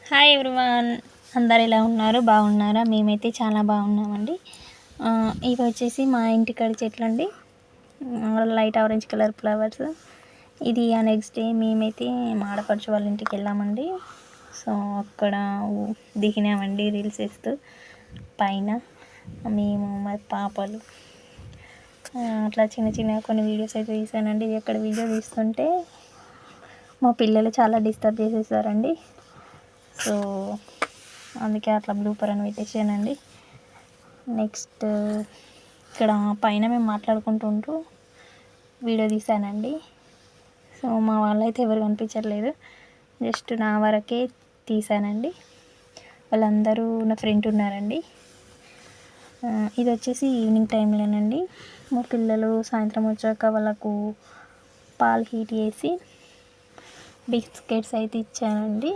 Hi everyone, అందరు ఎలా ఉన్నారు? బాగున్నారా? మేమైతే చాలా బాగున్నామండి. ఇవి వచ్చేసి మా ఇంటికాడ చెట్లు అండి. Light orange colour flowers. ఇది నెక్స్ట్ డే మేమైతే మా ఆడపడుచు వాళ్ళ ఇంటికి వెళ్ళామండి. సో అక్కడ దిగినామండి రీల్స్ వేస్తూ పైన మేము మా పాపలు. అట్లా చిన్న చిన్న కొన్ని వీడియోస్ అయితే తీసానండి. ఎక్కడ వీడియో తీస్తుంటే మా పిల్లలు చాలా డిస్టర్బ్ చేసేసారండి. సో అందుకే అట్లా బ్లూపర్ అని పెట్టేసానండి. నెక్స్ట్ ఇక్కడ పైన మేము మాట్లాడుకుంటుంటూ వీడియో తీసానండి. సో మా వాళ్ళైతే ఎవరు కనిపించట్లేదు, జస్ట్ నా వరకే తీసానండి. వాళ్ళందరూ నా ఫ్రెండ్ ఉన్నారండి. ఇది వచ్చేసి ఈవినింగ్ టైంలోనండి. మా పిల్లలు సాయంత్రం వచ్చాక వాళ్ళకు పాలు హీట్ చేసి బిస్కెట్స్ అయితే ఇచ్చానండి.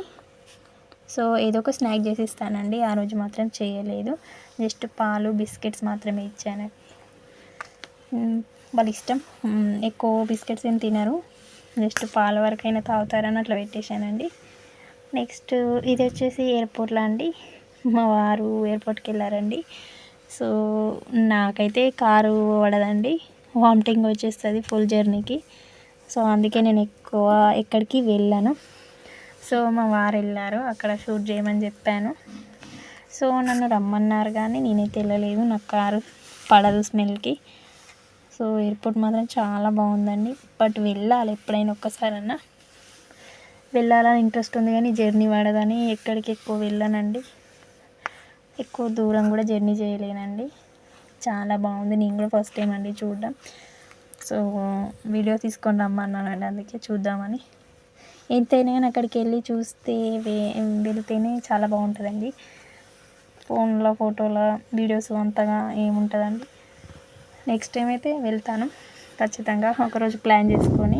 సో ఏదో ఒక స్నాక్ చేసి ఇస్తానండి. ఆ రోజు మాత్రం చేయలేదు, జస్ట్ పాలు బిస్కెట్స్ మాత్రమే ఇచ్చాను. వాళ్ళ ఇష్టం, ఎక్కువ బిస్కెట్స్ ఏం తినరు, జస్ట్ పాల వరకైనా తాగుతారని అట్లా పెట్టేశానండి. నెక్స్ట్ ఇది వచ్చేసి ఎయిర్పోర్ట్లో అండి. మా వారు ఎయిర్పోర్ట్కి వెళ్ళారండి. సో నాకైతే కారు పడదండి, వామిటింగ్ వచ్చేస్తుంది ఫుల్ జర్నీకి. సో అందుకే నేను ఎక్కువ ఎక్కడికి వెళ్ళాను. సో మా వారు వెళ్ళారు, అక్కడ షూట్ చేయమని చెప్పాను. సో నన్ను రమ్మన్నారు కానీ నేనైతే వెళ్ళలేదు, నాకు కారు పడదు స్మెల్కి. సో ఎయిర్పోర్ట్ మాత్రం చాలా బాగుందండి. బట్ వెళ్ళాలి ఎప్పుడైనా ఒక్కసారన్నా, వెళ్ళాలని ఇంట్రెస్ట్ ఉంది కానీ జర్నీ పడదని ఎక్కడికి ఎక్కువ వెళ్ళానండి. ఎక్కువ దూరం కూడా జర్నీ చేయలేనండి. చాలా బాగుంది, నేను కూడా ఫస్ట్ టైం అండి చూడడం. సో వీడియో తీసుకొని రమ్మన్నానండి, అందుకే చూద్దామని. ఎంతైనా కానీ అక్కడికి వెళ్ళి చూస్తే వెళితేనే చాలా బాగుంటుందండి. ఫోన్లో ఫోటోల వీడియోస్ అంతగా ఏముంటుందండి. నెక్స్ట్ టైం అయితే వెళ్తాను ఖచ్చితంగా, ఒకరోజు ప్లాన్ చేసుకొని.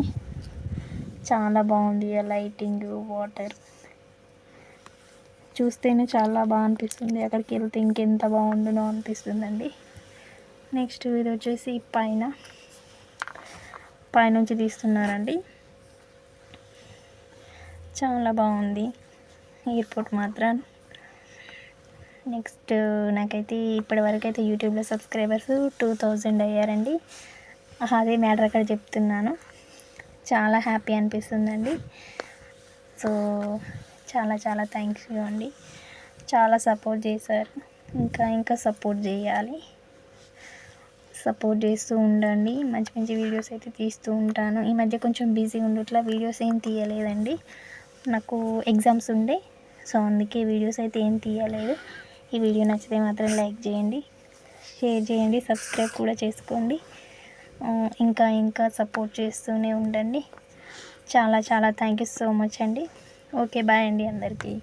చాలా బాగుంది ఆ లైటింగ్, వాటర్ చూస్తేనే చాలా బాగా అనిపిస్తుంది. అక్కడికి వెళ్తే ఇంకెంత బాగుండునో అనిపిస్తుందండి. నెక్స్ట్ ఇది వచ్చేసి పైనుంచి తీస్తున్నారండి. చాలా బాగుంది ఎయిర్పోర్ట్ మాత్రం. నెక్స్ట్ నాకైతే ఇప్పటివరకు అయితే యూట్యూబ్లో సబ్స్క్రైబర్స్ 2000 అయ్యారండి. అదే మ్యాటర్ అక్కడ చెప్తున్నాను. చాలా హ్యాపీ అనిపిస్తుందండి. సో చాలా చాలా థ్యాంక్స్ యూ అండి, చాలా సపోర్ట్ చేశారు. ఇంకా సపోర్ట్ చేయాలి, సపోర్ట్ చేస్తూ ఉండండి. మంచి మంచి వీడియోస్ అయితే తీస్తూ ఉంటాను. ఈ మధ్య కొంచెం బిజీ ఉండట్లా, వీడియోస్ ఏం తీయలేదండి. నాకు ఎగ్జామ్స్ ఉండే, సో అందుకే వీడియోస్ అయితే ఏం తీయలేదు. ఈ వీడియో నచ్చితే మాత్రం లైక్ చేయండి, షేర్ చేయండి, సబ్స్క్రైబ్ కూడా చేసుకోండి. ఇంకా సపోర్ట్ చేస్తూనే ఉండండి. చాలా చాలా థ్యాంక్ యూ సో మచ్ అండి. ఓకే, బాయ్ అండి అందరికీ.